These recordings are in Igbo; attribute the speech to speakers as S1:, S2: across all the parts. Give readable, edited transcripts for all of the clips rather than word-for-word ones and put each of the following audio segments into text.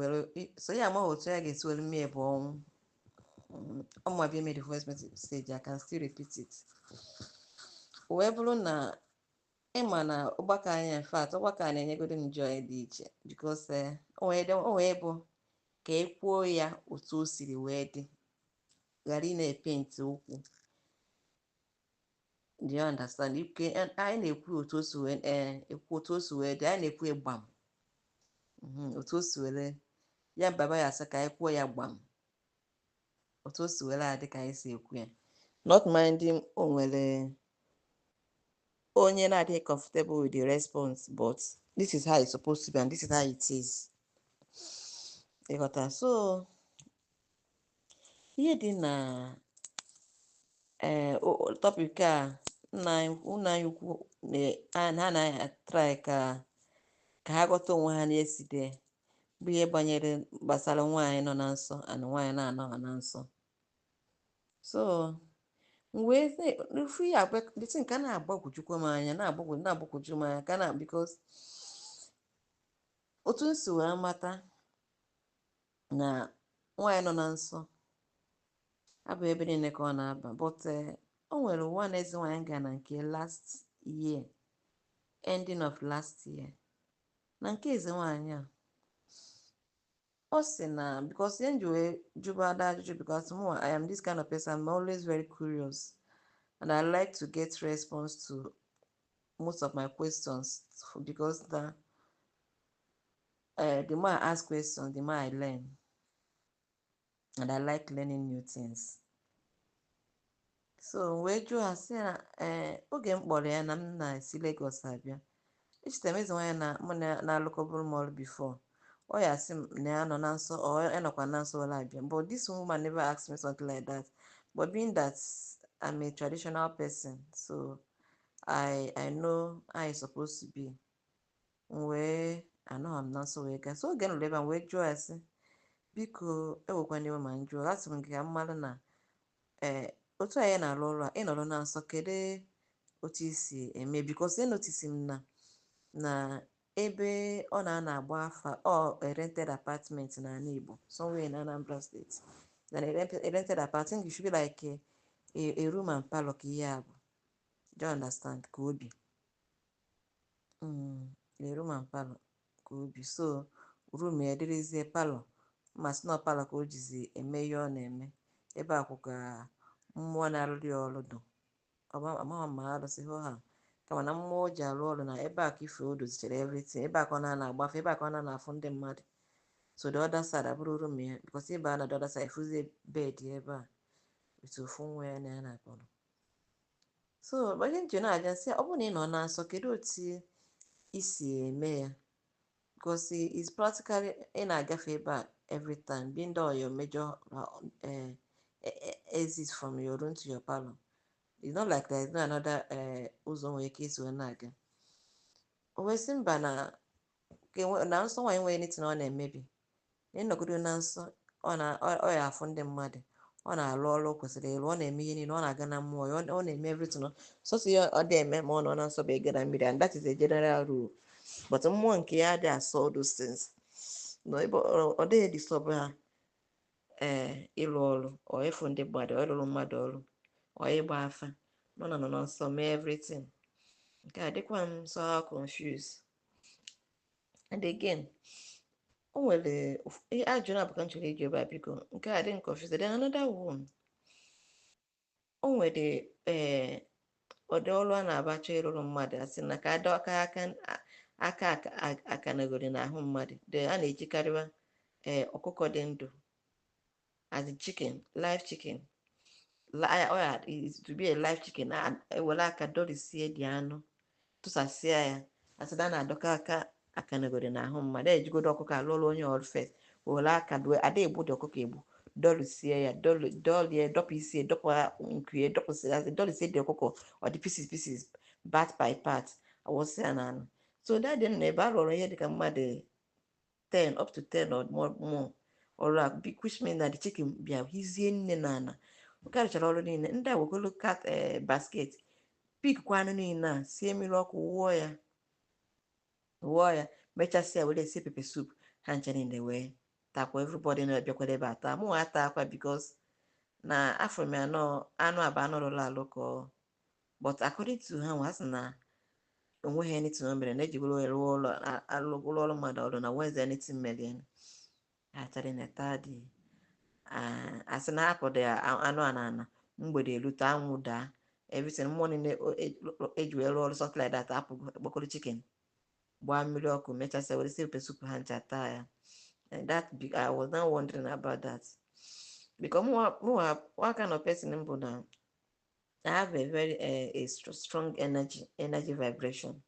S1: well, so yeah, my hotel gets well me on my made the first stage, I can still repeat it. Webulu na ịma na ọgbakọ anyị in fact ọgbakọ a na-enyegodo enjoy dị iche because o wee bụ ka e kwuo ya otu o siri wee dị ghara ị na-epenti okwu. Do you understand? Anyị na-ekwu otu o si wee ekwu otu o si wee dị, anyị na-ekwu gbam otu o si were ya baba ya asị ka anyị kwuo ya gbam otu o si were adị ka anyị si ekwu ya, not minding o nwere onye na-adịghị comfortable with the response, but this is how it's supposed to be and this is how it is. Ịghọta? So ihe dị na topic a nna anyị ukwu ha na-atrai ka ha ghọta onwe ha na-eside bụ ihe banyere gbasara nwaanyị nọ na nsọ and nwaanyị na-anọghị na nsọ. So ofu ihe dịtị nke a na-agbagwojukwa m anya na-agbagwoju m anya ka na because otu m si wee mata na nwaanyị nọ na nsọ abụ ebe niile ka ọ na-aba, but o nwere one ezi nwaanyị ga na nke last year, ending of last year, na nke ezi nwaanyị a ọ sị na because ihe nji wee jụba ada ajụjụ because I am this kind of person, I'm always very curious and I like to get response to most of my questions because the more I ask questions, the more I learn, and I like learning new things. So wee jụọ ha sị na oge m kpọrọ ya na m na-esi Lagos abịa, echetara m ezi nwaanyị na mụ na-alụkọbụrụ m ọrụ before, ọ ya sị m na ya nọ na nsọ or ya nọkwa na nsọ were abịa, but this woman never asked me something like that. But being that I'm a traditional person, so I know how it's supposed to be. Wee anọghị m na nsọ wee gaa, so oge nụrụ ebe a wee jụọ ya sị biko ewekwana iwe ma njụọ, asị m gị ka mmadụ na otu anyị na-arụ ọrụ a ịnọrọ na nsọ kedu otu isi eme, because enotisi m na ebe ọ na-agba afa a rented apartment n'ala Igbo somewhere in Anambra State, then a rented apartment it should be like a room and parlor ka ihe a bụ, do you understand, ka obi a room and parlor ka obi, so room ya dịrịzie parlor ma sị na parlor ka o jizi eme ihe ọ na-eme, ebe akwụ ka mmụọ na-arụrụ ya ọrụ dụ, amaghị ma arụsị ha kama na mmụọ ji arụ ọrụ na ebe a ka ife o dozichara everything, ebe a ka ọ na-agbafe, ebe a ka ọ na-afụ ndị mmadụ, so the other side abụrụ room ya, because ebe a na the other side fụzie bed ebe a otu ofu nwa ya na ya na-akpọrọ. So onye nche na-aja sị ọ bụrụ na ị nọ na nsọ kedu otu isi eme ya, because it's practically ị na-agafe ebe a every time, being that your major exit from your room to your parlor. It's not like there is no another ụzọ nwere ike isi wee na-aga. O wee sị mba na nsọ nwaanyị nwere anything ọ na-emebi, na ịnọgodo na nsọ ọ ya afụ ndị mmadụ, ọ na-arụ ọrụ o kwesịrị ịrụ, ọ na-eme ihe niile, ọ na-aga na mmụọ ya, ọ na-eme everything, sọsọ ya ọ dị-eme ma ọ nọ na nsọ bụ ịga na mmiri, and that is a general rule, but mmụọ nke ya dị asọ all those things ebe ọ dịghị disturb ha ịrụ ọrụ ọ ịfụ ndị mmadụ, ọ ịrụrụ mmadụ ọrụ, ọ ịgba afa, nọ na nsọ mee everything. Nke a dịkwa m so confused. And again, o nwere ajụjụ na abụka m chọrọ iji ebe a biko, nke a dị confused. Then another one, o nwere ụdị ọrụ a na-abacha ịrụrụ mmadụ, asị na ka adọ aka akanagori n'ahụ mmadụ, a na-ejikarịwa ọkụkọ dị ndụ as a chicken, live chicken, to be a live chicken, ewere aka dọrisie dị anụ tụsasịa ya, asị na na-adọka aka akanagori n'ahụ mmadụ, ejigodo ọkụkọ alụ ọrụ onye ọrụ first, were aka ada egbu dị ọkụkọ egbu, dọrisie ya, dọlie dọpụ isi, dọpụ nkwie, dọrisie dị ọkụkọ ọ dị pieces part by part, awụsị ya n'anụ. So that dị na ebe a rụrụ ihe dịka mmadụ 10 up to 10 or more ọrụ a, which means na the chicken bịa hizie nne na ana, nke a rụchara ọrụ niile, ndị a wegolo cat basket pikwa anụ niile a, sie mmiri ọkụ wụọ ya, mechasịa were esi pepe soup, ha ncha niile wee takwa everybody na-abịakwara ebe ata mụ ata akwa because na afọ m anọ anụ aba anụ lụrụ alụ ka but according to ha nwa sị na onweghị anything o mere na ejigoro rụọ ụlọ alụgụrụ ọrụ mmadụ ọrụ na weze anything mere ya achara na tadi asị na hapụrụ ya anụ a na ana mgbede erute anwụ daa everything mmụọ niile eji wee rụọ ọrụ something like that apụgo kpọkọrọ chicken gbaa mmiri ọkụ mechasịa were si pesupu ha ncha taa ya. And that I was now wondering about that because one kind of person mbụ na I have a very a strong energy vibration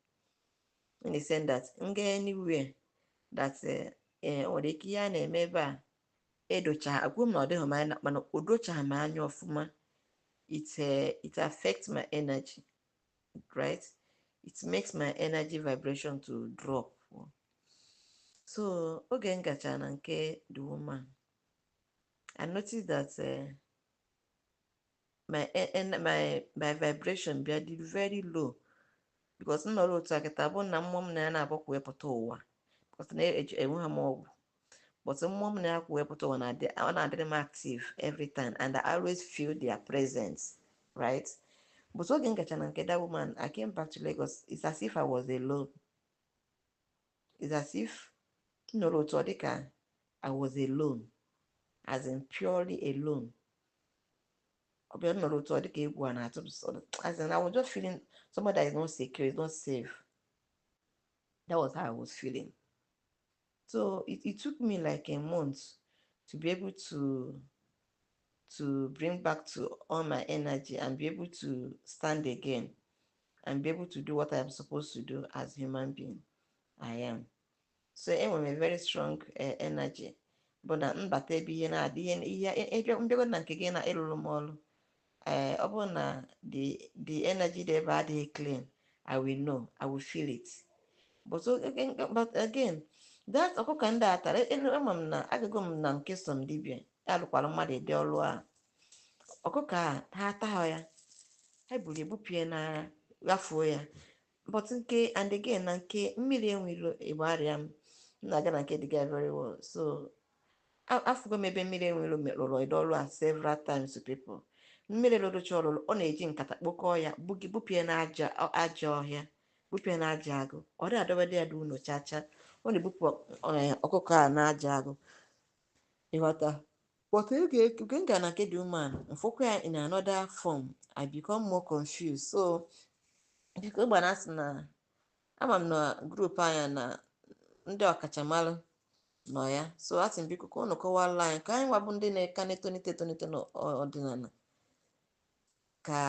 S1: in the sense that m gaa anywhere that nwere ike ihe a na-eme ebe a edocha agwụ m na ọ dịghị m anya mana o dochaghị m anya ọfụma it affects my energy, right? It makes my energy vibration to drop. So oge m gachara na nke the woman, I noticed that my vibration bịa dị very low because m nọrọ otu akịta bụ na mmụọ m na ya na-abụ kwụwepụta ụwa because na-enweghị m ọgwụ but mmụọ m na ya kwụwepụta ụwa ọ na-adịrị m active every time and I always feel their presence, right? But oge m gachara na nke that woman, I came back to Lagos. It's as if I was alone. It's as if nọrọ otu ọ dịka I was alone, as in purely alone. As in I was just feeling somebody that is not secure, is not safe. That was how I was feeling. So it took me like a month to be able to bring back to all my energy and be able to stand again and be able to do what I'm supposed to do as human being I am. So enwere m a very strong energy bụ na mbata ebe ihe na-adị ihe mbịago na nke gị na ịlụrụ m ọrụ ọ bụrụ na the energy dị ebe adịghị clean, I will know, I will feel it. But again that ọkụkọ ndị a tara ama m na agụgụ m na nke som dibia alụkwara mmadụ ede ọrụ a ọkụkọ a ha ataghị ya ha buru ebupie na ghafuo ya but nke and again na nke mmiri enwere igbo arịa m na-aga na nke dịga very well. So afụgo m ebe mmiri enwere rụrụ ede ọrụ a several times to people. Mmiri rụrụcha ọlụlụ ọ na-eji nkata kpokọọ ya bupie na aja ọhịa bupie na aja agụ ọ dị adọbede ya dị ụlọ chacha ọ na-ebupụ ọkụkọ a na aja agụ ịghọta. But oge m gara na nke dị woman mfụkwa ya in another form, I become more confused. So biko gbana asị na ama m na grupu anya na ndị ọkachamara nọ ya, so asị m biko ka ụnụ kọwara anyị ka anyị nwabụ ndị na-eka na-etonite etonite n'ọdịnala ka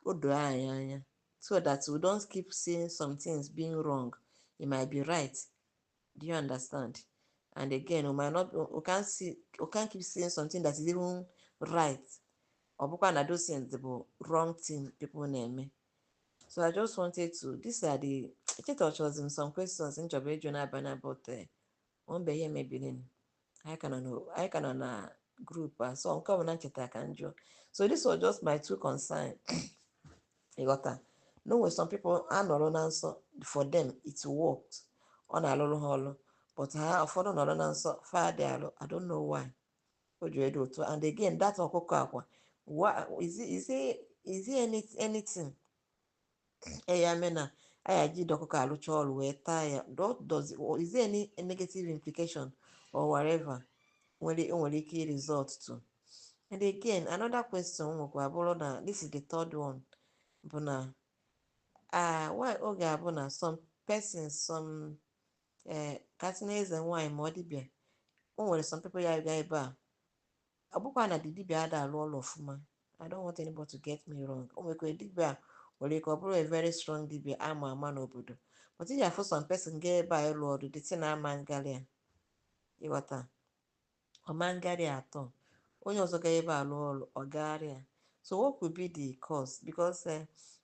S1: o doo anyị anya so that we don't keep seeing some things being wrong. It might be right. Do you understand? And again, we can't keep seeing something that is even right. Or bụkwa na those things the wrong thing people na-eme. So I just wanted to, these are the touches in some questions in Jobe Jonabana about one be here maybe I can na group so come on cheta can jo. So this was just my two concerns. You got that? No way some people are not answer for them it worked on a little hollow, but I afford not an answer far there. I don't know why. What do you do to? And again, that's a cocoa. What is it anything? I mean, I did ọkụkọ alụcha ọrụ wee taa ya. Is there any negative implication or whatever nwere ike result to? And again, another question nwekwa bụrụ na this is the third one bụ na why oge abụ na some persons some kasị na eze nwaanyị ma ọ dibịa o nwere some people ya ga ebe a ọ bụkwa na the dibịa ada alụ ọrụ ọfụma. I don't want anybody to get me wrong. O nwekwa dibịa nwere ike ọ bụrụ a very strong dibia ama ama n'obodo but iji afụ some person ga ebe a ịlụ ọrụ dị na ama ngarị a ịghọta ọma ngarị atọ onye ọzọ ga ebe a lụọ ọrụ ọ gagharịa. So what could be the cause? Because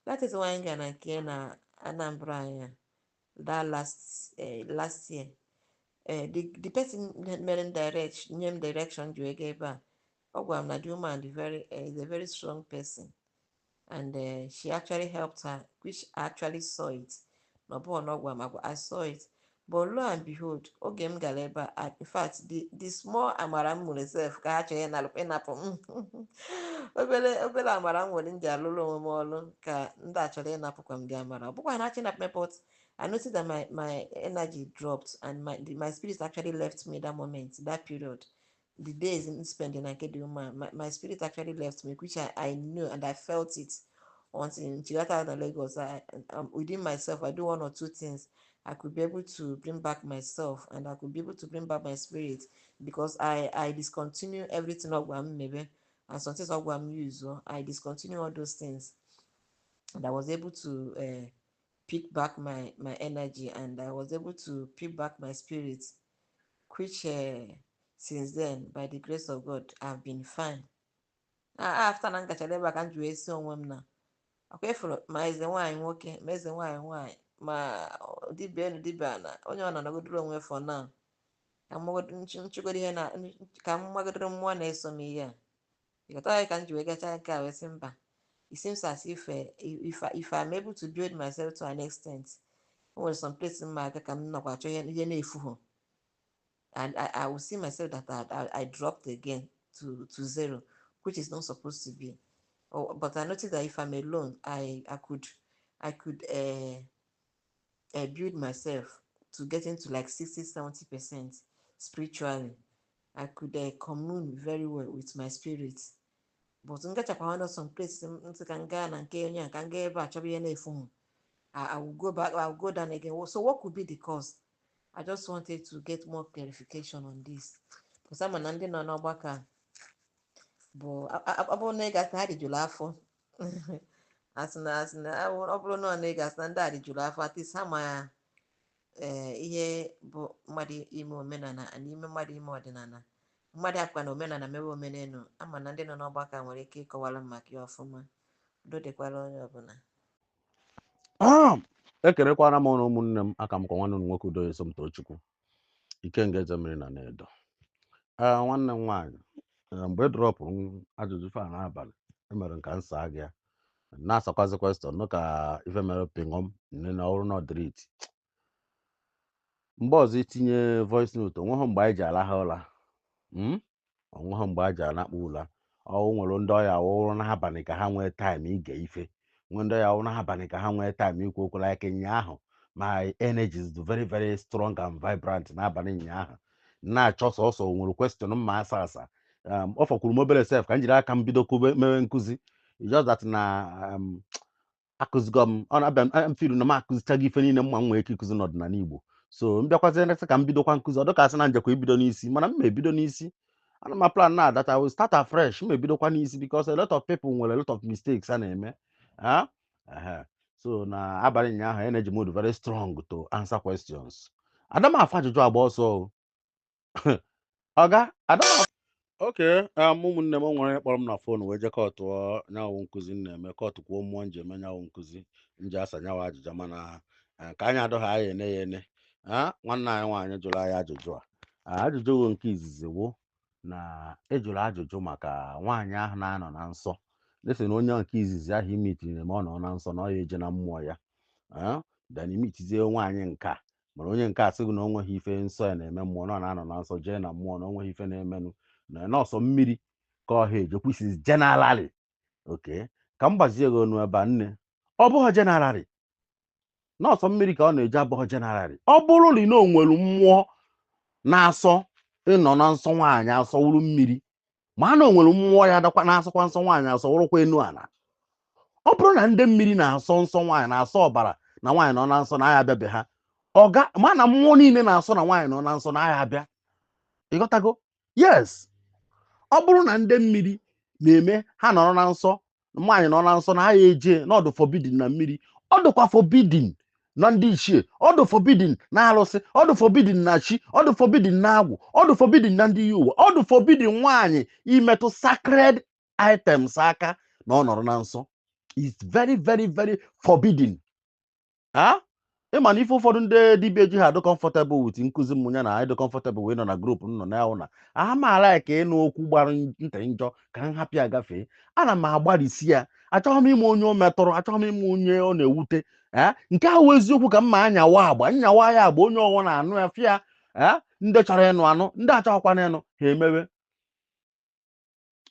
S1: that is why ga na nke na Anambra anya that last year the person mere nye m direction ji wee ga ebe a ọ gwara m na the woman is a very strong person and she actually helped her, which I actually saw it. No, I saw it, but lo and behold, oge m gara ebe a, in fact the small amara m nwere sef ka ha chọrọ ịnapụ m obere amara m nwere m ji alụrụ onwe m ọrụ ka ndị a chọrọ ịnapụkwa m dị amara. Ọ bụkwa na achọ ịnapụ m, but I noticed that my energy dropped and my spirit actually left me that moment, that period. The days spent in Akedi woman, my spirit actually left me, which I knew and I felt it until in Chigata and Lagos. Within myself, I do one or two things. I could be able to bring back myself and I could be able to bring back my spirit because I discontinue everything of maybe and sometimes of use. I discontinue all those things and I was able to pick back my energy and I was able to pick back my spirit, which since then, by the grace of God, I've been fine. After na ngachara ebe a ka m ji wee si onwe m na akwa ifuru ma eze nwaanyị nwoke ma eze nwaanyị nwaanyị ma dibịa elu dibịa na onye ọ na-anọgodoro onwe for now ka nchụgodo ihe na ka m magodoro mmụọ na-eso m ihe a ịghọta ka m ji wee gacha nke a wee sị mba, it seems as if I'm able to build myself to an extent, o nwere some place mma aga ka m nọkwa achọ ihe na-efu ha and I will see myself that I dropped again to zero, which is not supposed to be. But I noticed that if I'm alone, I could build myself to get into like 60-70% spiritually. I could commune very well with my spirit. But ngachakwa some place ntị ka nga na nke onye ka nga ebe a chọba ihe na-efu m, I will go back, I will go down again. So what could be the cause? I just wanted to get more clarification on this. Because I'm an ndị nọ n'ọgbakọ bụ ọ bụrụ na ị gasị na ha rijuru afọ asị na ọ bụrụ na ọ na ị gasị na ndị a rijuru afọ, at least ha ma ihe bụ mmadụ ime omenala na ime mmadụ ime ọdịnala, mmadụ akwa na omenala mewe omenelu. Ama na ndị nọ n'ọgbakọ nwere ike ịkọwara m maka ya ọfụma. Udo dịkwara onye ọbụla.
S2: Ekerekwana m ọnụ ụmụnne m, aka m kwa nwanne m nwoke Udoye Somtochukwu Ikenga Ezemiri na Nedo. Nwanne m nwaanyị, mgbe drọpụrụ ajụjụ fa n'abalị emere nka nsa gị ya na-asakwazi kwestion nụ ka ife mere pingom nne na ọrụ n'ọdịrịtị mgbe ọzọ itinye voice note onweghị mgbe anyị ji alaha ụla, onweghị mgbe anyị ji anakpụ ụla. Ọ nwere ndị ọya wụrụ n'abalị ka ha nwee time ige ife, nwee ndị ọya wụrụ n'abalị ka ha nwee time ikwu okwu. Like ụnyaahụ, my energy is very very strong and vibrant n'abalị ụnyaahụ, na-achọ sọsọ nwere question mma asa ọ fọkwuru m obere sef ka m jiri aka m bido mewe nkụzi. Just that na akụzigo m ọ na-abịa m firu na m akụzichaghị ife niile mma m nwee ike ịkụzi n'ọdịnala Igbo. So m bịakwazie nesị ka m bidokwa nkụzi, ọ dịkasị na njekwa ibido n'isi, mana m ebido n'isi. Ana m plan na that I will start afresh, m ebidokwa n'isi because a lot of people nwere a lot of mistakes a na-eme. So na abalị ụnyaahụ energy mode very strong to answer questions. Adamafa ajụjụ agba ọsọ ọga Adamafa. Okay, ụmụnne m nwere kpọrọ m na fon wee je kọtụọ nyawo nkụzi m na-eme, kọtụkwuo mmụọ nji eme nyawo nkụzi nji asa nyawo ajụjụ, mana ka anyị adọghị anyị ene ya ene. Nwanne anyị nwaanyị jụrụ anyị ajụjụ ajụjụ nke izizi wụ na ejụrụ ajụjụ maka nwaanyị ahụ na-anọ na nsọ. Lesi na onye nke izizi ahụ imitiri ma ọ nọ na nsọ na ọ ya eje na mmụọ ya, then imitizie nwaanyị nka, mana onye nke a sịgụ na o nweghị ife nsọ ya na-eme mmụọ, na ọ na-anọ na nsọ jee na mmụọ na o nweghị ife na-emenụ na nọọsọ mmiri ka ọha ejekwusizi generally. Okay, ka m gbazie gị ọnụ ebe a nne, ọ bụghị generally nọọsọ mmiri ka ọ na-eje, abụghị generally. Ọ bụrụ na ị na onwelu mmụọ na-asọ ịnọ na nsọ nwaanyị asọwụrụ mmiri, ma a na onwere mmụọ ya dakwa na-asọkwa nsọ nwaanyị asọwụrụkwa enu ala. Ọ bụrụ na ndị mmiri na-asọ nsọ nwaanyị na-asọ ọbara na nwaanyị nọ na nsọ na agha abịabe ha, ma na mmụọ niile na-asọ na nwaanyị nọ na nsọ na agha abịa. Ịghọtago? Yes. Ọ bụrụ na ndị mmiri na-eme ha nọrọ na nsọ, nwaanyị nọ na nsọ na agha eje n'ọdụ forbidden na mmiri, ọ dịkwa forbidden na ndị ichie, ọ dị forbidden na arụsị, ọ dị forbidden na chi, ọ dị forbidden na agwụ, ọ dị forbidden na ndị Yoruba, ọ dị forbidden nwaanyị imetụ sacred items aka na ọ nọrọ na nsọ. It's very very very forbidden. Ịma na ife ụfọdụ ndị dibịa ji ha adị comfortable with nkụzi m ya na ịdị comfortable wee nọ na group nọ na ya na amaala ka ịnụ okwu gbara ntị njọ ka m hapụ ya gafee. Ana m agbalịsi ya, achọghị m ime onye o metụrụ, achọghị m ime onye ọ na-ewute. nke ahụ eziokwu ka mma anyawa agba nyawa ya agba onye ọnwụ na-anụ ya fịa ndị chọrọ ịnụ anụ ndị achọghịkwana ịnụ ha emewe.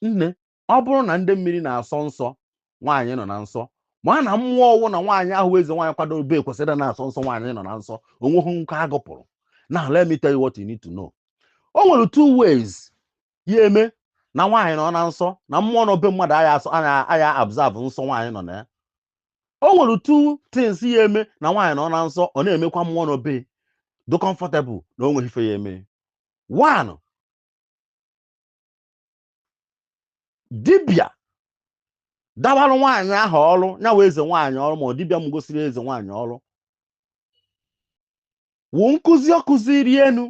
S2: Nne, ọ bụrụ na ndị mmiri na-asọ nsọ nwaanyị nọ na nsọ ma na mmụọ ọwụ na nwaanyị ahụ eze nwaanyị kwadobe kwesịrị na-asọ nsọ nwaanyị nọ na nsọ onweghị nke agụpụrụ. Now let me tell you what you need to know. O nwere two ways ya eme na nwaanyị nọ na nsọ na mmụọ nọ be mmadụ aya observe nsọ nwaanyị nọ na ya. O nwere two things ya eme na nwaanyị nọ na nsọ ọ na-emekwa mmụọ nọ be do comfortable na o nweghị ife ya eme. One, dibia dabalụ nwaanyị ahụ ọrụ nyawa eze nwaanyị ọrụ ma ọ dibịa m gosiri eze nwaanyị ọrụ wụ nkụzi ọ kụziri enu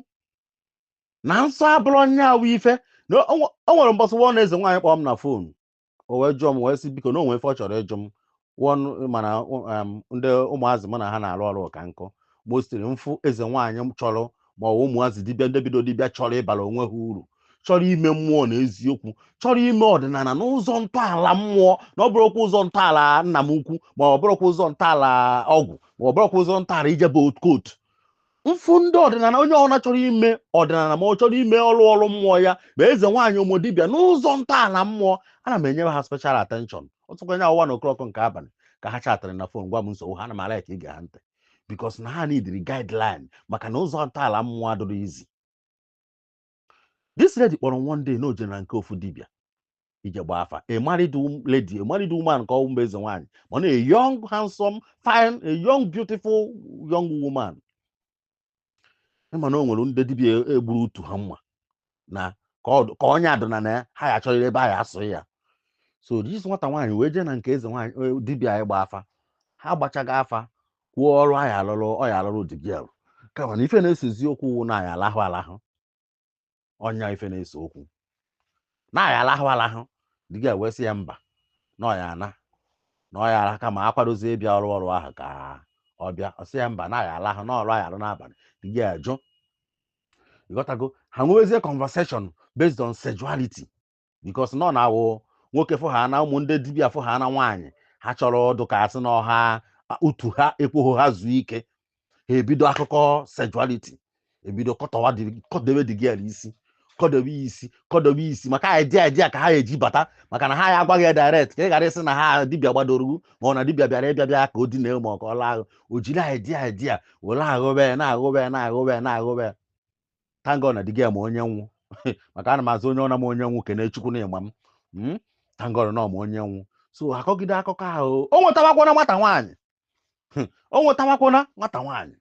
S2: na nsọ abụrụ nyawa ife. O nwere mbọsị wọ na eze nwaanyị kpọọ m na fonu o wee jụọ m wee sị biko na o nwee ife ọ chọrọ ịjụ m mana ndị ụmụazị mụ na ha na-arụ ọrụ ka nkụ ma o sitere mfụ eze nwaanyị m chọrọ ma ọ ụmụazị dibịa ndị bido dibịa chọrọ ịbara onwe ha uru chọrọ ime mmụọ na eziokwu chọrọ ime ọdịnala n'ụzọ ntọala mmụọ na ọ bụrụkwa ụzọ ntọala nna m ukwu ma ọ bụrụkwa ụzọ ntọala ọgwụ ma ọ bụrụkwa ụzọ ntọala ijebe occult. Mfụ ndị ọdịnala onye ọbụla chọrọ ime ọdịnala ma ọ chọrọ ime ọrụ mmụọ ya ma eze nwaanyị ụmụ dibịa n'ụzọ ntọala mmụọ ana m enyewe ha special attention. Ọtụkwa nya ụwa na okrọkụ nke abalị ka ha chatịrị na fon gwa m nsogbu ha na mara ka ige ha ntị because na ha nidiri guideline maka na ụzọ ntọala mmụọ adịrị izi. This lady kpọrọ one day na oje na nke ofu dibịa ije gba afa a married lady a married woman ka ọ mgbe eze nwaanyị mana a young handsome fine a young beautiful young woman. Mana o nwere ndị dibịa egburu utu ha mma na ka onye adịna na ya ha ya achọrọ ebe a ya asụ ya. So this nwata nwaanyị wee jee na nke eze nwaanyị dibịa ịgba afa ha gbachaga afa kwuo ọrụ ọ ya alụrụ dibịa kama na ife na-esozi okwu na ya alahụ alahụ ọnya ife na-eso okwu na ya alahụ alahụ dibịa wee sị ya mba na ọ ya ana na ọ ya ala kama akwadozie ịbịa ọrụ ahụ ka ọ bịa ọ sị ya mba na ya alahụ na ọrụ ya alụ n'abalị dibịa jụ ịghọtago ha nwewezie conversation based on sexuality because nọ na-awụ nwoke fụ ha na ụmụ ndị dibịa fụ ha na nwaanyị ha chọrọ ọdụ ka asị na ọha utu ha ekwoghị ha zuo ike ha ebido akụkọ sexuality ebido kọdebe the girl isi kọdobe isi maka idea ka ha eji bata maka na ha ya agwaghị ya direct ka ị ghara ịsị na ha dibịa gbadoro ma ọ na dibịa bịara ịbịa ka o dina ma ọ ka ọ laa ahụ o jiri idea were aghụbe na-aghụbe tango na dibịa ma onye nwụ maka ana m azụ onye ọna m onye nwụ kene chukwu na ịgba m tango na ọma onye nwụ. So akọgide akụkọ ahụ o nwetawakwana nwata nwaanyị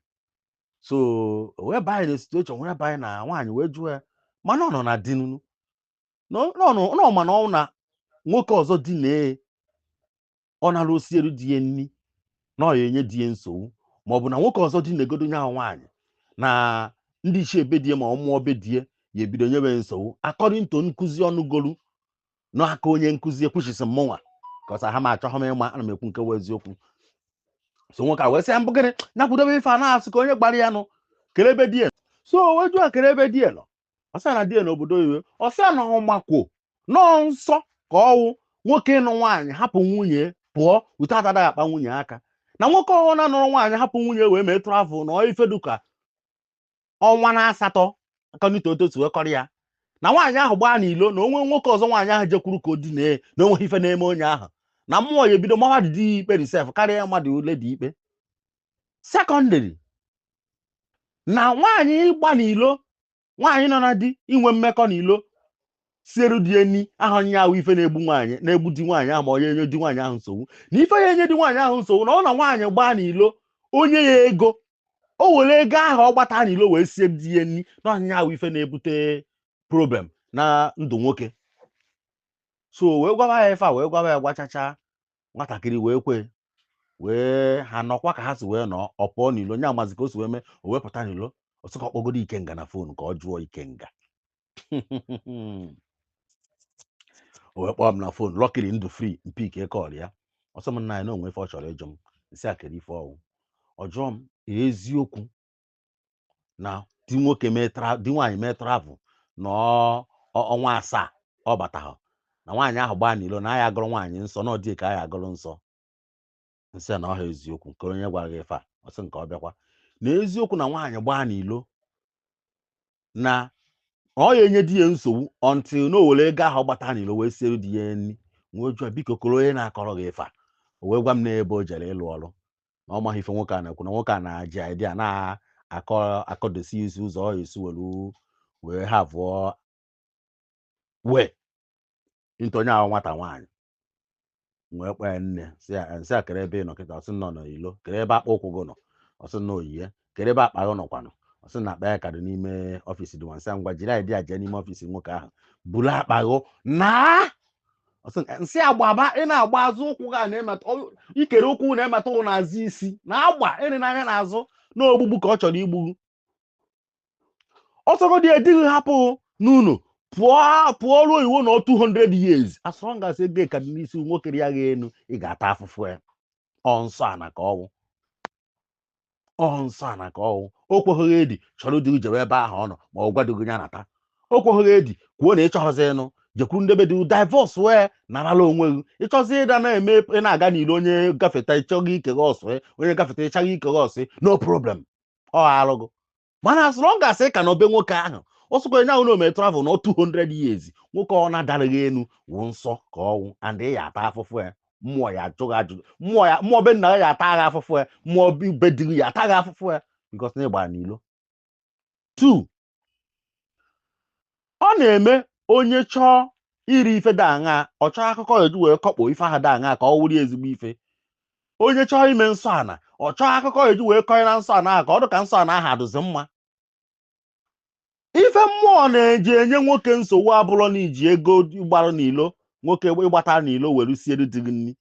S2: so wee banye na situation wee banye na nwaanyị wee jụọ ya mana ọ nọ na di nunu nọ mana ọ na nwoke ọzọ di na ọ nara osieru di ya nni na ọ ya enye di ya nsogbu ma ọ bụ na nwoke ọzọ di na-egodo nya nwaanyị na ndị ichie ebe die ma ọ mụọ be die ya ebido nyebe nsogbu according to nkụzi ọnụgolu n'aka onye nkụzi ekwuchisi mmụnwa kọsa ha ma achọghị m ịma ana m ekwu nke wụ eziokwu. So nwoke a wee sị ya mbụgịrị nyakwudobe ife a na-asị ka onye gbara ya nụ kere ebe die so wee jụọ kere ebe die nọ ọsịa na die n'obodo iwe ọsịa na ọmakwo nọọ nsọ ka ọwụ nwoke nụ nwaanyị hapụ nwunye pụọ ute atadaghị akpa nwunye aka na nwoke ọhụrụ na nụrụ nwaanyị hapụ nwunye wee mee travel na ife duka ọnwa na asatọ akọnitototu wee kọrọ ya na nwaanyị ahụ gbaa n'ilo na onwe nwoke ọzọ nwaanyị ahụ jekwuru ka o dine na onweghị ife na-eme onye ahụ na mmụọ ya ebido mawa dị ikpe risef karịa mmadụ ule dị ikpe. Sekọndịrị na nwaanyị gba n'ilo nwaanyị nọ na di inwe mmekọ n'ilo sieru di eni ahụ nye ahụ ife na-egbu nwaanyị na-egbu di nwaanyị ahụ ma onye enye di nwaanyị ahụ nsogbu na ife ya enye di nwaanyị ahụ nsogbu na ọ na nwaanyị gbaa n'ilo onye ya ego o were ego ahụ ọ gbata n'ilo wee sie di ya nni na ọnya ahụ ife na-ebute problem na ndụ nwoke. So wee gwaba ya ife a wee gwaba ya gwachacha nwatakịrị wee kwe wee ha nọkwa ka ha si wee nọ ọ pụọ n'ilo nya amazi ka o si wee mee o wee pụta n'ilo ọsị ka ọ kpọgodo Ikenga na fon ka ọ jụọ Ikenga o wee kpọọ m na fon lọkịrị ndụ free mpi ike kọl ya ọsọ m nna ya na onwe ife ọ chọrọ ịjụ m nsị akere ife ọwụ ọ jụọ m eziokwu na di nwaanyị mee travel na ọnwa 7 ọ batahụ na nwaanyị ahụ gbaa n'ilo na aya agụrụ nwaanyị nsọ na ọdị ka aya agụrụ nsọ. nsị na ọha eziokwu nke onye gwara gị ife a ọsị nke ọ bịakwa na eziokwu na nwaanyị gbaa n'ilo na ọ ya enye di ya nsogbu until na o were ego ahụ gbata n'ilo wee siere di ya nri nwee jụọ biko koro onye na-akọrọ gị ife a o wee gwa m na ebe o jere ịlụ ọrụ na ọ maghị ife nwoke a na-ekwu na nwoke a na-aji idea na-akọdosi isi ụzọ ọ esi wee havụọ wee into onye ahụ nwata nwaanyị wee kpọọ ya nne nsị a kere ebe ị nọ kịta ọsị nọ n'ilo kere ebe akpa ụkwụ gị nọ ọsị nọ oyiye kere ebe akpa gị nọkwanụ ọsị na akpa ya ka dị n'ime ọfịs dị nsị ngwa jiri idea jee n'ime ọfịs nwoke ahụ buru akpa gị na nsị agbaba ị na-agba azụ ụkwụ gị na-emeta ikere ụkwụ na-emeta ụkwụ n'azụ isi na-agba ịrị n'anya n'azụ na ogbugbu ka ọ chọrọ igbu ọsọgodi edighị hapụ n'ụlọ pụọ ruo iwu na 200 years as long as ego ka dị n'isi nwoke ya gha enu ị ga-ata afụfụ ya nsọ ana ka ọwụ nsọ ana ka ọwụ o kweghị edi chọrọ dị jewe ebe ahụ ọ nọ ma ọ gwadoghị ya nata o kweghị edi kwuo na ịchọghịzi ịnụ jekwuru ndebe dị divorce wee narala onwe gị ịchọzi ịda na-eme ị na-aga n'ile onye gafeta ịchọghị ike gị ọsụ onye gafeta ịchaghị ike gị ọsụ no problem ọ alụgụ mana as long as ị ka na obe nwoke ahụ ọsụkwa onye ahụ na ome travel na 200 years nwoke ọ na-adaraghị enu wụ nsọ ka ọnwụ and ị ya ata afụfụ ya mmụọ ya ajụghị ajụjụ mmụọ be nna ya ata agha afụfụ ya mmụọ be di ya ata gị afụfụ ya because na ịgba n'ilo 2 ọ na-eme onye chọọ iri ife dị aṅa ọ chọọ akụkọ eju wee kọkpọ ife ahụ dị aṅa ka ọ wụrụ ezigbo ife onye chọọ ime nsọ ana ọ chọọ akụkọ eju wee kọnye na nsọ ana ahụ ka ọ dị ka nsọ ana ahụ adụzi mma ife mmụọ na-eji enye nwoke nsogbu abụrụ na iji ego gbara n'ilo nwoke ịgbata n'ilo were siere di gị nri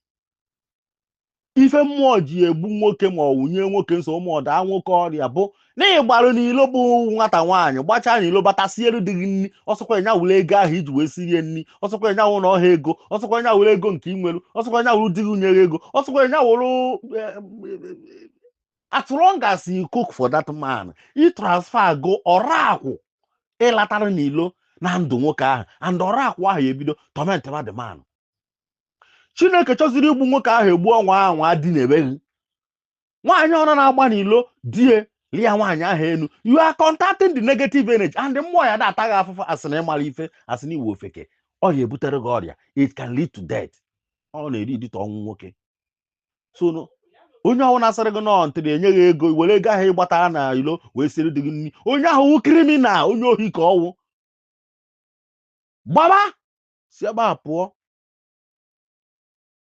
S2: ife mmụọ ji egbu nwoke ma ọ wụnye nwoke nsogbu ma ọ daa nwoke ọrịa bụ na ịgbarụ n'ilo bụ nwata nwaanyị gbachaa n'ilo bata siere di gị nri ọsọkwa nya were ego ahụ iji wee sirie nri ọsọkwa nya wụ na ọha ego ọsọkwa nya were ego nke inwelu ọsọkwa nya wụrụ di gị nyere ego ọsọkwa nya wụrụ as long as you cook for that man i transfer go ọrakwụ ịlatara n'ilo na ndụ nwoke ahụ and ọrakwụ ahụ ebido tọmentịba the man Chineke chọziri igbu nwoke ahụ egbu ọnwa anwa dị na-ebeghị nwaanyị ọrụ na-agba n'ilo die lia nwaanyị ahụ enu you are contacting the negative energy and mmụọ ya da-ata gị afụfụ asị na ịmara ife asị na iwe ofeke ọ ya ebutere gị ọrịa it can lead to death ọ na-eri idite ọnwụ nwoke so onye ọwụ na-asịrị gị nọ ntịrị enye gị ego were ego ahụ ịgbatara na ilo wee siri dị gị nri onye ahụ wụ kriminal onye ohi ka ọwụ gbaba si ebe a pụọ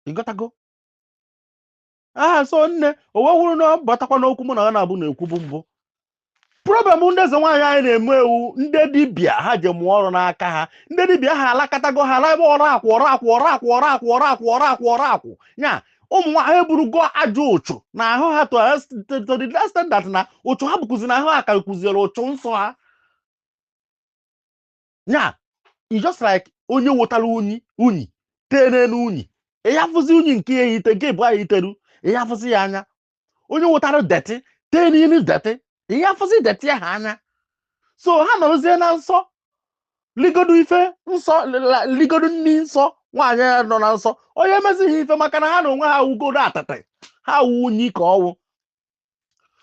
S2: ịgotago so nne o wee wụrụ na batakwa n'okwu mụ na ha na-abụ na-ekwubu mbụ problem ndị eze nwaanyị anyị na-eme ewu ndị dibịa ha je mụọ ọrụ n'aka ha ndị dibịa ha alakọtago ha ala ebe ọrakwụ nya ụmụ nwaanyị eburugo ajọ ụchụ na ahụ ha to the extent that na ụchụ ha bụkụzi na ahụ ha ka kụziere ụchụ nsọ ha nya just like onye wetara unyi tee n'elu unyi ịyafụzi unyi nke ya ehite gị bụ anyị iteru ịyafụzi ya anya onye wetara deti tee n'ilu deti ịyafụzi deti ahụ anya so ha nọrọzie na nsọ ligodo ife nsọ ligodo nni nsọ nwaanyị nọ na nsọ onye emezighị ife maka na ha na onwe ha wugodo atịtị ha wu unyi ka ọwụ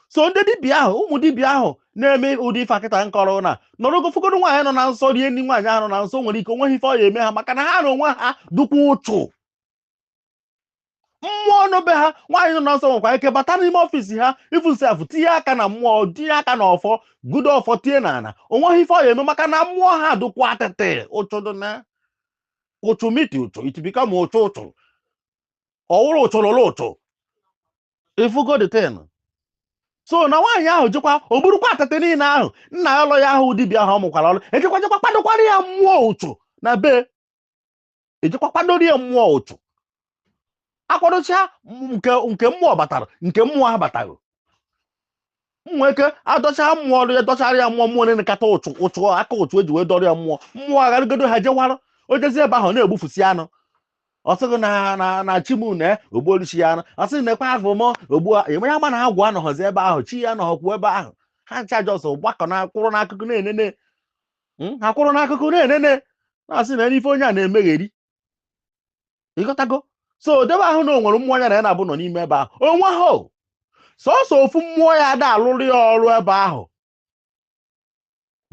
S2: so ndị dibịa ahụ ụmụ dibịa ahụ na-eme ụdị ife akịta nkọrọ na nọrọgo fụgodo nwaanyị nọ na nsọ rie nri nwaanyị ahụ nọ na nsọ nwere ike onweghị ife ọ ya eme ha maka na ha na onwe ha dụkwa ụchụ mmụọ n'obe ha nwaanyị nọ na nsọ nwekwa ike bata n'ime ọfịs ha ifusef tinye aka na mmụọ tinye aka na ọfọ gudo ọfọ tie na ana onweghị ife ọ ya eme maka na mmụọ ha dụkwa atịtị ụchụ dị na ụchụ miti ụchụ itibika ma ụchụ ọwụrụ ụchụ lụrụ ụchụ ifugo the ten so na nwaanyị ahụ jekwa o burukwa atịtị niile ahụ nna ya ụlọ ya ahụ dibịa ahụ ọ mụkwara ọrụ ejekwa kwadokwara ya mmụọ ụchụ na be ejekwa kwadoro ya mmụọ ụchụ akwadocha nke mmụọ batara nke mmụọ ha bataghị mmụọ eke adọcha mmụọ ọrụ ya dọchara ya mmụọ na-enekata ụchụ aka ụchụ eji wee dọrọ ya mmụọ agharịgodo ha jewarụ o jezi ebe ahụ na-egbufusi anụ ọ sịghị na chimu na ogbuoluchi ya anụ ọ sịghị na-ekwe afọ m ogbu enwe ya gba na agwụ anọghọzi ebe ahụ chi ya nọghọkwu ebe ahụ ha ncha jọsọ gbakọ na kwụrụ n'akụkụ na-enene ha kwụrụ n'akụkụ na-enene na-asị na ife onye a na-emegheri ịghọtago so debe ahụ na o nwere mmụọ ya na ya na-abụ nọ n'ime ebe ahụ onwe ahụ sọsọ ofu mmụọ ya ada alụrụ ya ọrụ ebe ahụ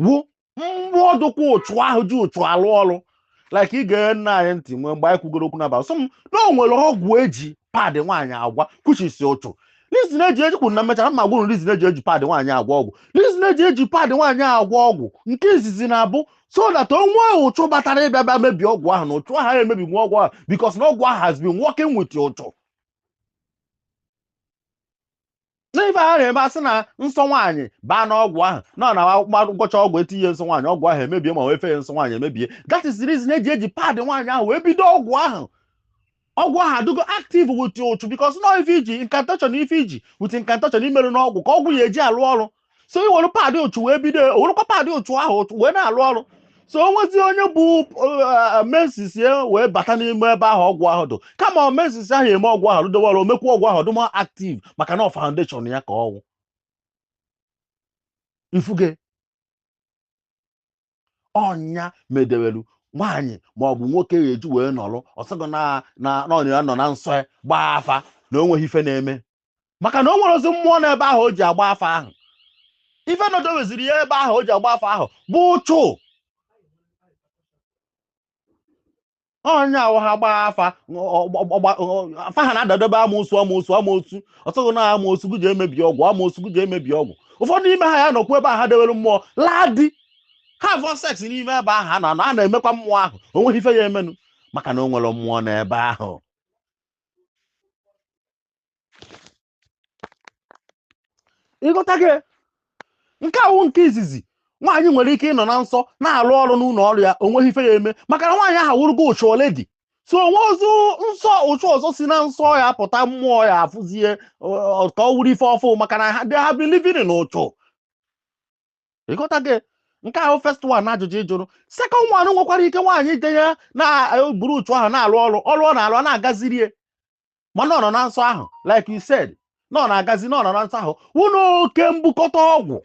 S2: wụ mmụọ dụkwa ụchụ ahụ ji ụchụ alụ ọrụ like ị ga nna anyị ntị mgbe anyị kwugoro okwu n'abalị sọ m na o nwere ọgwụ eji paadị nwaanyị agwa kwuchisi ụchụ lizin eji eji kwuru na mmechara mma gwụrụ lizin eji paadị nwaanyị agwa ọgwụ lizin eji paadị nwaanyị agwa ọgwụ nke izizi na-abụ so that onwe ụchụ batara ịbịa bịa mebie ọgwụ ahụ na ụchụ ahụ emebi nwa ọgwụ ahụ because na ọgwụ ahụ has been working with ụchụ n'ife ahụ na-eme asị na nsọ nwaanyị baa n'ọgwụ ahụ na mmadụ ngwọcha ọgwụ etinye nsọ nwaanyị ọgwụ ahụ emebie ma wee fee nsọ nwaanyị emebie that is the reason eji paadị nwaanyị ahụ wee bido ọgwụ ahụ adụgo active with ụchụ because na ife iji incantation ife iji with incantation imerụ n'ọgwụ ka ọgwụ ya eji alụ ọrụ so i were paadị ụchụ wee bido werụkwa paadị ụchụ ahụ wee na-alụ ọrụ so onwezi onye bụ mensis wee bata n'ime ebe ahụ ọgwụ ahụ dụ kama mensis ahụ eme ọgwụ ahụ rudowere omekwa ọgwụ ahụ dụma active maka na foundation ya ka ọnwụ ifuge ọnya medewelu nwaanyị maọbụ nwoke ga-eji wee nọrọ ọsọgọ na ya nọ na nsọ ya gbaa afa na o nweghị ife na-eme maka na o nwere ozi mmụọ n'ebe ahụ o ji agba afa ahụ ife nọdoweziri ya ebe ahụ o ji agba afa ahụ bụ ụchụ onye ahụ ha gbaa afa ha na-adadobe amoosu ọsọgọ na amoosu gị ji emebi ọgwụ amoosu gị ji emebi ọgwụ ụfọdụ n'ime ha ya nọkwa ebe ahụ ha dewere mmụọ laa di ha avọ seks n'ime ebe ahụ a na-emekwa mmụọ ahụ o nweghị ife ya emenụ maka na o nwere mmụọ n'ebe ahụ ịghọta gị nke awụ nke izizi nwaanyị nwere ike ịnọ na nsọ na-alụ ọrụ n'ụlọ ọrụ ya o nweghị ife ya eme maka na nwaanyị ahụ wụrụgo ụchụ ole dị so onwe ozu nsọ ụchụ ọzọ si na nsọ ya pụta mmụọ ya afụzie ka ọ wụrụ ife ọfụ maka na they have been living n'ụchụ ịghọta gị nke ahụ first one na ajụjụ ịjụrụ second one nwekwara ike nwaanyị denye na-eburu ụchụ ahụ na-alụ ọrụ ọ na-alụ na-agazirie mana ọ nọ na nsọ ahụ like you said na ọ na-agazi na ọ nọ na nsọ ahụ wụ n'oke mbukọta ọgwụ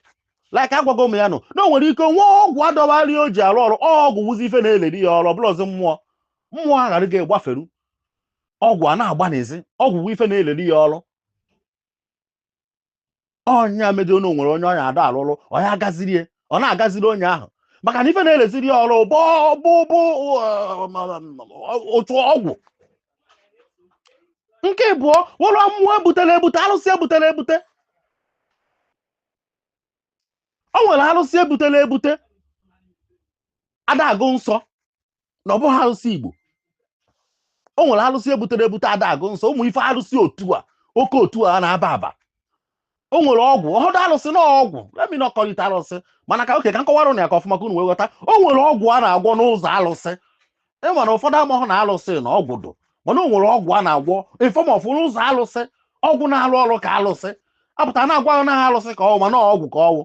S2: like agwago m ya nọ na o nwere ike nwa ọgwụ adọbali o ji arụ ọrụ ọgwụ wụzi ife na-eleri ya ọrụ ọbụla ọzọ mmụọ aghara gị egbaferu ọgwụ a na-agba n'ezi ọgwụ wụ ife na-eleri ya ọrụ ọnya medo na nwere onye ọnya ada alụrụ ọya agazirie ọ na-agaziri onye ahụ maka na ife na-eleziri ya ọrụ bụ otu ọgwụ nke abụọ ụlọ mmụọ ebutere ebute alụsị ebutere ebute o nwere alụsị ebutere ebute ada agụ nsọ na ọ bụghị alụsị Igbo o nwere alụsị ebutere ebute ada agụ nsọ ụmụ ife alụsị oke otu a na-aba aba o nwere ọgwụ ọhụrụ alụsị na ọgwụ lemi nọkọrịta alụsị mana ka oke ka nkọwara na ya ka ọfụma ka unu wee ghọta o nwere ọgwụ a na-agwọ n'ụzọ alụsị ịmana ụfọdụ amahụ na alụsị na ọgwụ dụ mana o nwere ọgwụ a na-agwọ ifọmọfụ n'ụzọ alụsị ọgwụ na-alụ ọrụ ka alụsị apụta na-agwa na alụsị ka ọwụ mana ọgwụ ka ọwụ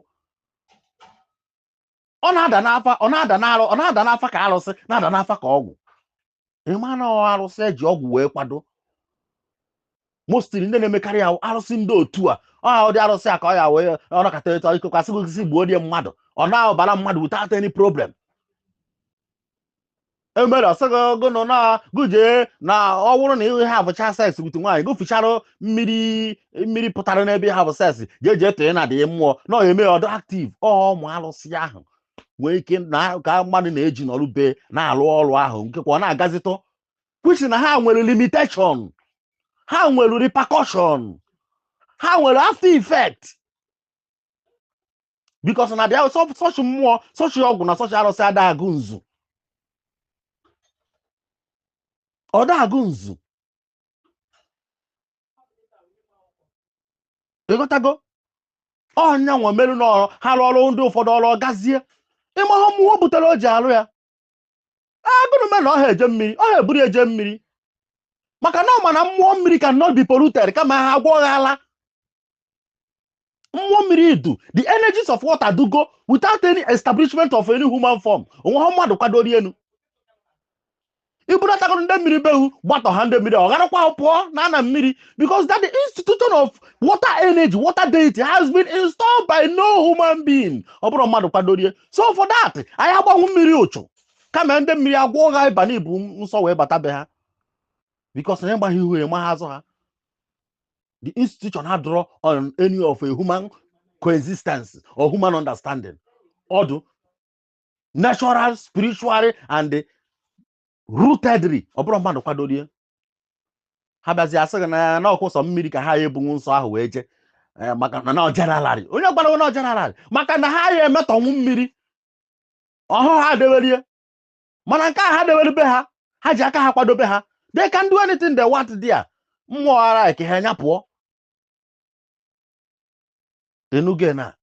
S2: ọ na-ada n'afa ka alụsị na-ada n'afa ka ọgwụ ịma na alụsị eji ọgwụ wee kwado mostly ndị na-emekarị ya alụsị ndị otu a ọ dị alụsị a ka ọ ya wee ọnọkata eto ikokwasị gosi gbuo die mmadụ ọ na-abara mmadụ without any problem emere ọsọgogo nọ na guje na ọ bụrụ na ihe abụcha seks wit nwaanyị gofichara mmiri pụtara n'ebe ihe abụ seks jeje tee na dị mmụọ na ọ eme ọdụ active ụmụ alụsị ahụ nwee ike na ka mmadụ na-eji n'ọrụ na-alụ ọrụ ahụ nkekwa ọ na-agazitọ kwuchi na ha nwere limitation ha nwere repercussion ha nwere after effect because na dia such mmụọ such ọgwụ na such arụsị ada agụ nzu ọ da agụ nzu ịghọtago ọnya nwe merụ n'ọrụ ha rụọ ọrụ ndị ụfọdụ ọrụ gazie ịma ha mmụọ butere o ji alụ ya agụrụ me na ọha eje mmiri ọha eburu eje mmiri maka na ọ ma na mmụọ mmiri cannot be polluted kama ha agwọghala mmụọ mmiri idu the energies of water do go without any establishment of any human form onwe ha mmadụ kwadoro enu ibunatago ndị mmiri behu gbatọ ha ndị mmiri ọ garakwa pụọ na ana mmiri because that the institution of water energy water deity has been installed by no human being ọ bụrụ mmadụ kwadorie so for that anyị agbanwu mmiri ụchụ kama ndị mmiri agwọ ha ịba n'ibu nsọ wee bata be ha because na ịgbaghị ihu ema ha azụ ha. The institution had draw on any of a human coexistence or human understanding. Or natural, spiritually, and rootedly. Ọbụrụ mmadụ kwadoro ya. Ha bịazi asị na ọkwụsọ mmiri ka ha ebunwu nsọ ahụ wee je maka na generalari. Onye gbara na generalari maka na ha ya emetọnwụ mmiri. Ọhụ ha dewerie. Mana nke ha dewere be ha. Ha ji aka ha kwadobe ha. They can do anything they want there. Mmụọ ara eke ha nya pụọ. Enuge na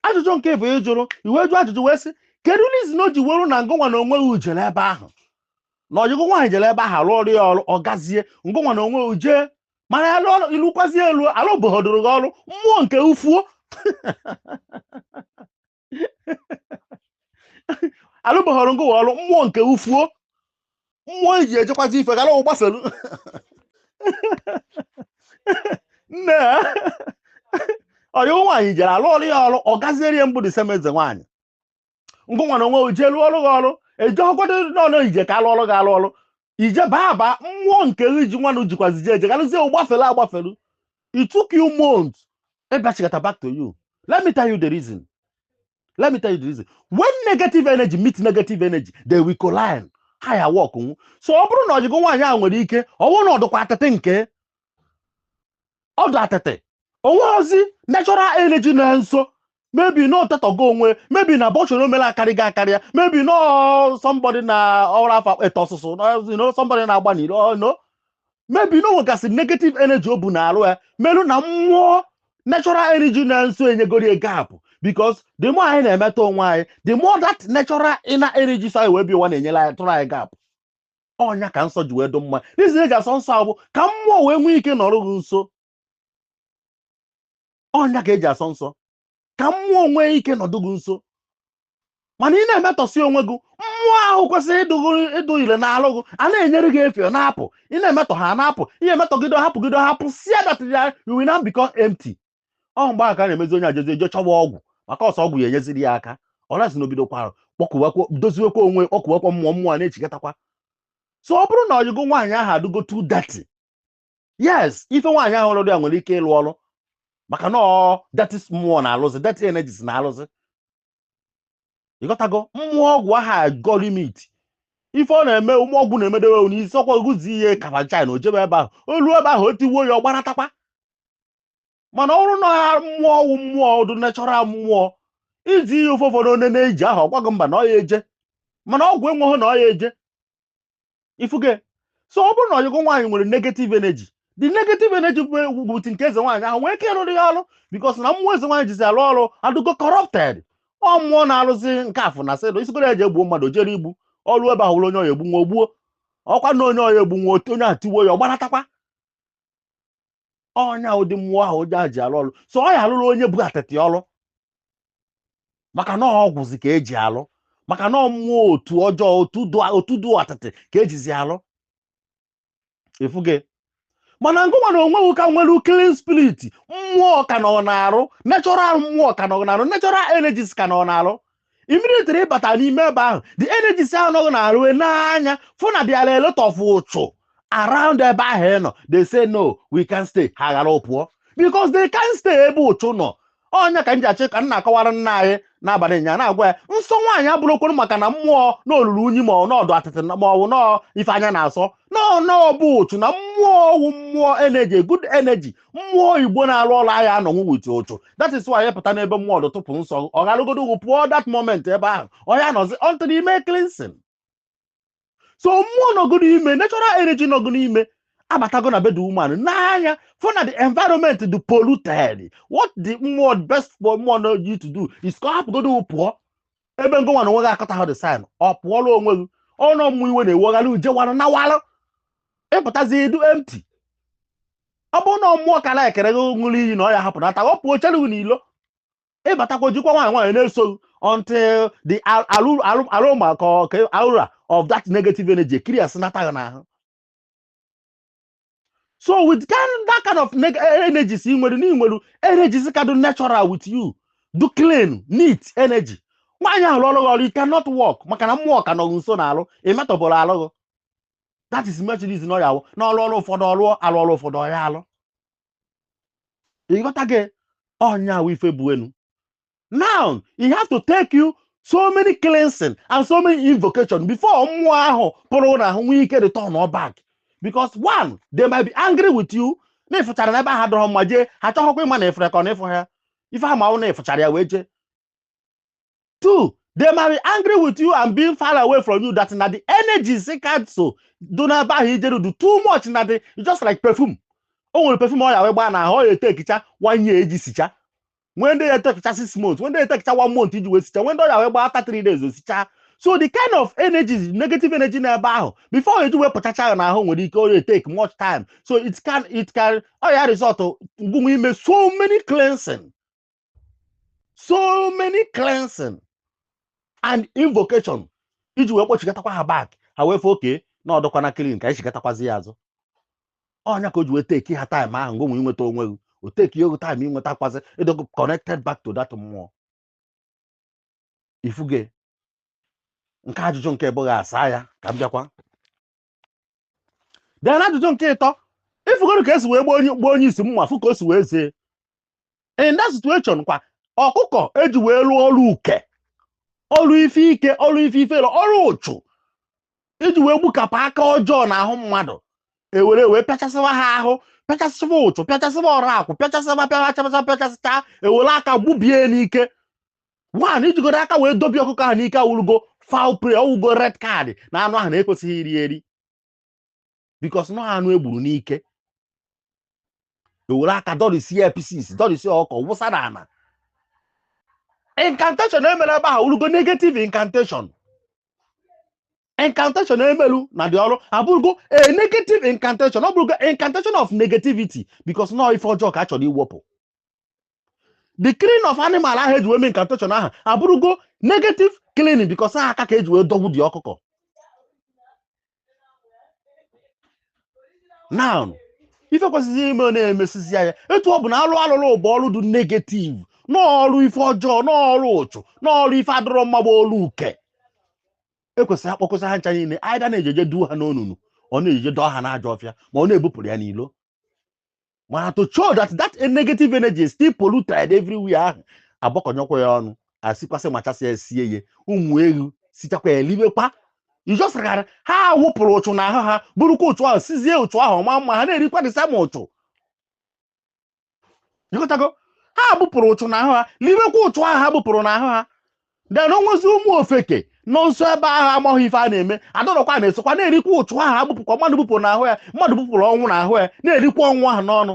S2: ajụjụ nke bụ ịjụrụ iwe jụ ajụjụ wee sị kedu reason o ji weru na ngụnwa na onwe ujele ebe ahụ na ọjụgụ nwaanyị jele ebe ahụ alụ ọrụ ya ọrụ ọ gazie ngụnwa na onwe uje mana ya lụọ ilukwazie elu alụ bohodoro gị ọrụ mmụọ nke ufuo alụ bohoro ngụwa ọrụ mmụọ nke ufuo mmụọ iji ejekwazi ife gara ụgbafelu nne ọyụ nwaanyị jere alụ ọrụ ya ọrụ ọ gaziere mbụ dị semeze nwaanyị ngụnwa na onwe uje lụọ ọrụ gị ọrụ eje ọgwado n'ọnụ ije ka alụ ọrụ gị alụ ọrụ ije baa mmụọ nke iji nwanụ jikwazi je garụzie ụgbafelu agbafelu it took you months ịbịachigata back to you. Let me tell you the reason. When negative energy meets negative energy they will collide higher work. So ọ bụrụ na ọjịgo nwaanyị ahụ nwere ike ọ bụrụ na ọdụkwa atete nke ọdụ atete onwe ozi natural energy na nso maybe no tetogo onwe maybe na bọchọrọ omela akarịga akarịa maybe no somebody na ọrụ afọ eto ọsụsụ somebody na-agba n'iro no maybe no nwegasị negative energy o bu na-arụ ya merụ na mmụọ natural energy na nso enyegori gap because the more anyị na-emetụ onwe anyị the more that natural inner energy so anyị wee bi ụwa na-enyela anyị tụrụ anyị gap ọnya ka nsọ ji wee do mma n'izi ga-asọ nsọ abụ ka mmụọ wee nwee ike nọrọ gị nso ọnya ka eji asọ nsọ ka mmụọ nwee ike nọdụ gị nso mana ị na-emetọsi onwe gị mmụọ ahụ kwesịrị ịdụ ile na-alụ gị a na-enyere gị efe na-apụ ị na-emetọ ha na-apụ ihe emetọgido hapụ si adatịrị you will now become empty. Ọ mgbe aka na-emezi onye ajezi eje chọwa ọgwụ maka ọsọ ọgwụ ya enyeziri ya aka ọ na-esi n'obido kwara doziwekwa onwe kpọkụwekwa mmụọ na-echikọtakwa. So ọ bụrụ na ọjụgo nwaanyị ahụ adụgo too dirty yes ife nwaanyị ahụ lụrụ ya nwere ike ịlụ ọrụ maka na dirty mmụọ na-alụzi dirty energies na-alụzi ịghọtago mmụọ ọgwụ aha go limit ife ọ na-eme ụmụ ọgwụ na-emedewe n'isi ọkwa oguzi ihe kabacha na ojebe ebe ahụ olu ebe ahụ otiwuo ya ọ gbaratakwa. Mana ọrụ na mmụọ ọwụ mmụọ ọdụ natural mmụọ iji ihe ofe ụfọdụ onye na-eji ahụ ọgwago mba na ọ ya eje mana ọgwụ enweghị na ọ ya eje ifuge. So ọ bụrụ na ọjụgo nwaanyị nwere negative energy the negative energy bụ nke eze nwaanyị ahụ nwee ike ịrụrụ ya ọrụ because na mmụọ eze nwaanyị jizi alụ ọrụ adụgo corrupted ọ mmụọ na-arụzi nke afụ na sedo isigoro ya ji egbuo mmadụ jere igbu ọrụ ebe ahụ onye ọya egbu nwa ogbuo ọkwa na onye ọya egbu nwa onye ahụ tiwuo ya ọ gbaratakwa ọnya ụdị mmụọ ahụ onye ahụ ji alụ ọrụ. So ọ ya alụrụ onye bụ atịtị ọrụ maka na ọgwụzi ka eji alụ maka na mmụọ otu ọjọọ otu du atịtị ka ejizi alụ efuge. Mana ngụnwa na onwe ka nwere clean spirit mmụọ ka nọ na-arụ natural mmụọ ka nọ na-arụ natural energies ka nọ na-arụ immediately ịbata n'ime ebe ahụ the energies ahụ nọ na-arụ n'anya fụ na dị ala elotọfụ ụchụ around ebe ahụ nọ they say no we can stay ha ghara pụọ because they can stay ebe ụchụ nọ. Ọnya ka m ji achị ka m na-akọwara nna anyị n'abalị nya na-agwa ya nsọ nwaanyị abụrụkwuru maka na mmụọ na olulu unyi ma ọ n'ọdụ atịtị ma ọ bụ nọọ ife anya na-asọ nọọ bụ ụchụ na mmụọ ọwụ mmụọ energy good energy mmụọ Igbo na-alụ ọrụ agha anọnwụ wit ụchụ that is why pụta n'ebe mmụọ ọdụ tụpụ nsọ ọ gharụgodo ugwu pụọ that moment ebe ahụ ọ ya nọzi until ime cleansing. So mmụọ nọgodo ime natural energy nọgodo ime abatago na be the woman n'anya for na the environment the polluted what the more best for mmụọ no you to do is ka hapụgodo pụọ ebe ngụnwa na onwe gị akọta ha the sign ọ pụọla onwe gị ọnụ mmụ iwe na-ewegharị uje warụ na walụ ịpụtazi edu empty. Ọ bụ na mmụọ ka na-ekere gị ṅụrụ iyi na ọ ya hapụ nata ọ pụọ chere gị n'ilo ịbatakwa jikwa nwaanyị na-eso until the aroma ka aura of that negative energy ekiri asị nata gị n'ahụ. So with that kind of energies you nwere energies ka do natural with you do clean neat energy nwaanyị ahụ ọrụ ọrụ you cannot work maka na mmụọ ka nọ nso na alụ emetọbụrụ alụ that is Mercedes no ya na ọrụ ụfọdụ ọrụ ụfọdụ ọya alụ ịghọta gị ọnya ife bụ enu. Now he have to take you so many cleansing and so many invocation before mmụọ ahụ pụrụ na ahụ nwee ike return or back, because one, they might be angry with you na ịfụchara n'ebe ha dọrọ mma jee ha chọghọkwa ịma na ịfụrụ ka na ịfụ ha ife ha ma ọ na ịfụchara ya wee jee. Two, they might be angry with you and being far away from you, that na the energies cancel do n'ebe ahụ ijeru do too much na the just like perfume. O nwere perfume ọ ya wee gbaa na ahụ ọ ya etekicha 1 year eji sicha. When they take 6 months, when they take 1 month, when they are after 3 days, so the kind of energies, negative energy now, before you do a potential na home, it take much time. So it can oh yeah, result to so many cleansing and invocation. If you watch you get her back, however, okay, no dokwana killing, can she get a quasi oh nya could you take her time and go with onwe. Will take your time in what I was connected back to that more. If you get Nkaju John Cable Saya, Kabjakwa. Then I don't care. If you go to case where born you some more focus where say in that situation, or cook, edge well or look. All if he can, all if he fail, or ocho. Edge will book a pack or John, a home mother. A way patches of a how. Pechas voto, pechas oraco, pechas pechas ewolaka bubie nike. One need to go that way, dobio kuka nika will go foul play or go red card. Now no han equity because no han we bunike. Ewolaka do the CPCs, do the oko, wasadana. Incantation emelaba will go negative incantation. Incantation emelu na the oro abugo a negative incantation abugo incantation of negativity, because no if joke actually wopo the cleaning of animal ahead women incantation aha abugo negative cleaning because aka ka eji we double the okoko. Now if kwesizi ime na emesizi ya etu ọ bụ na alụ bụ ọrụ dị negative no ọrụ ife ọjọọ no ọrụ ụchụ no ọrụ ife adọrọ mma bụ olu uke ekwesịrị akpọkọsa ha ncha niile aida na-ejeje du ha n'onunu ọ na-ejeje dọọ ha n'ajọ ọfịa ma ọ na-ebupụrụ ya n'ilo mana to show that negative energy is still polluted everywhere ahụ agbakọnyekwa ya ọnụ asikwasị machasị ya sie ye ụmụ ewu sichakwa elibekwa ijosagara ha wụpụrụ ụchụ na ahụ ha burukwa ụchụ ahụ sizie ụchụ ahụ ọma mma ha na-erikwa dị sama ụchụ ịghọtago ha bupụrụ ụchụ na ahụ ha libekwa ụchụ ahụ ha bupụrụ na ahụ ha then onwezi ụmụ ofeke nọ nso ebe ahụ amaghị ife a na-eme adọrọkwa na-esokwa na-erikwa ụchụ ahụ ha bupụkwa mmadụ bupụrụ n'ahụ ya mmadụ bupụrụ ọnwụ n'ahụ ya na-erikwa ọnwụ ahụ n'ọnụ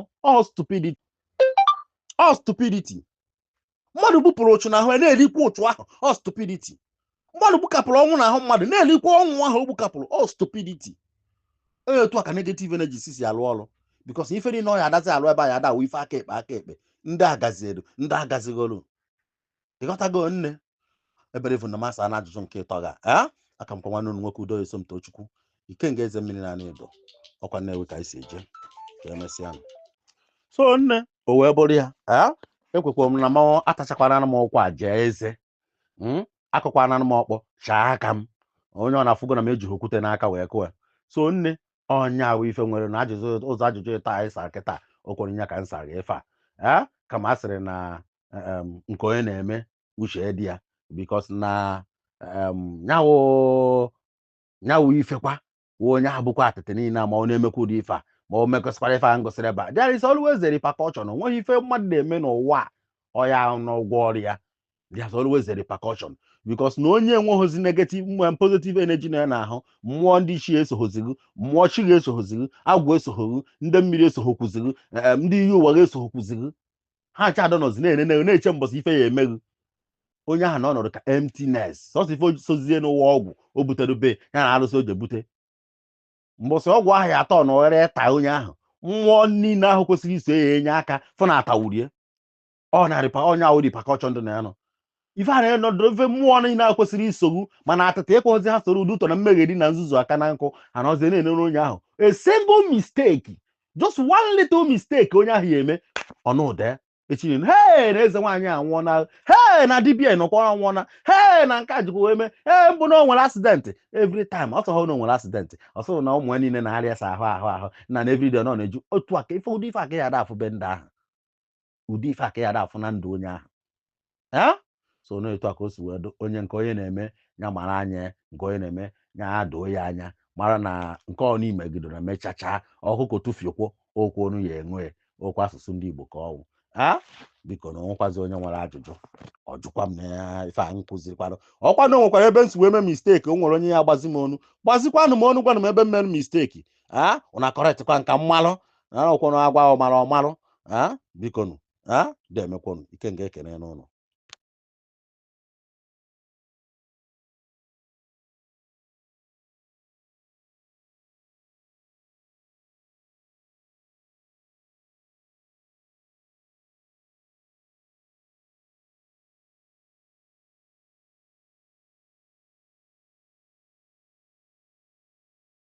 S2: all stupidity mmadụ bupụrụ ụchụ n'ahụ ya na-erikwa ụchụ ahụ all stupidity mmadụ gbukapụrụ ọnwụ n'ahụ mmadụ na-erikwa ọnwụ ahụ o gbukapụrụ all stupidity. Onye otu aka negative energy si alụ ọrụ because ife niile ọ ya adazi alụ ebe a ya adawo ife aka ekpe ndị agazielu ndị agazigolu ịghọtago nne ebere ifu na masa na ajụjụ nke ịtọ ga aka m kwa nwanne unu nwoke Udo Esomtochukwu Ikenga eze mmiri na Igbo ọkwa Nnewi ka isi eje ka emesịa so nne o wee bụrụ ya ekwekwa m na m atachakwana m ụkwụ a jee eze akụkwana m ọkpọ chaa aka m onye ọ na-afụgo na m ejighị okwute n'aka wee kụọ so nne ọnya ahụ ife nwere na ụzọ ajụjụ ịta anyị sa kịta okwere nya ka nsa ga-efe a kama a sịrị na nke onye na-eme uche dị ya because na nyawo ifekwa onye ahụ bụkwa atịtị niile ma ọ na-emekwa ụdị ife a ma ọ mekọsịkwara ife a ngosịrị ebe a there is always a repercussion. Onweghị ife mmadụ na-eme n'ụwa ọya n'ụgwọ ọrụ ya there's always a repercussion because na onye enweghịzi negative positive energy na ya n'ahụ mmụọ ndị chi esoghozighị mmụọ chi ga-esoghozighị agwụ esoghoghị ndị mmiri esoghokwuzighị ndị iyi ụwa ga-esoghokwuzighị ha ncha adọnọzi na-eche mbọsị ife ya emeghị onye ahụ na ọnọdụ ka emptiness sọsọ ife sozie n'ụwa ọgwụ o butere be ya na arụsị o je bute mbọsị ọgwụ ahụ ya atọ na oghere ta onye ahụ mmụọ niile ahụ kwesịrị iso ya enye aka fụ na atawurie ọ na-arịpa onye ahụ repercussion dị na ya nọ ife a na-enọdụ ife mmụọ niile ahụ kwesịrị isogbu mana atịta ịkpọzi ha soro ụdị ụtọ na mmegheri na nzuzu aka na nkụ anọzie na-enere onye ahụ a single mistake, just one little mistake onye ahụ ya eme ọnụde echiri hey na eze nwaanyị anwụọna hey na dibia nọkwara anwụọna hey na nke a jikwa wee mee hey mbụ na o nwere accident every time ọ sọghọ na o nwere accident ọ sọghọ na ụmụ niile na-arịa sa ahụ na everyday nọ na-eju otu aka ife ụdị ife aka ya ada afụ be ndị ahụ ụdị ife aka ya ada afụ na ndụ onye ahụ so na etu aka o si wee do onye nke onye na-eme ya mara anya nke onye na-eme ya doo ya anya mara na nke ọ n'imegidoro mechacha ọkụkọ tụfiekwo okwu onu ya enwe okwu asụsụ ndị Igbo ka ọwụ biko na onwekwazi onye nwere ajụjụ ọ jụkwa m na ife a nkụzirikwanụ ọkwa na o nwekwara ebe nsi wee mee misteki o nwere onye ya agbazi m onu gbazikwanụ m onu gwanụ m ebe m mere misteki ụna kọrịtịkwa nka mmalụ na ọkwụnụ agwa ọmalụ biko nụ demekwanụ ike nga ekene n'ụlọ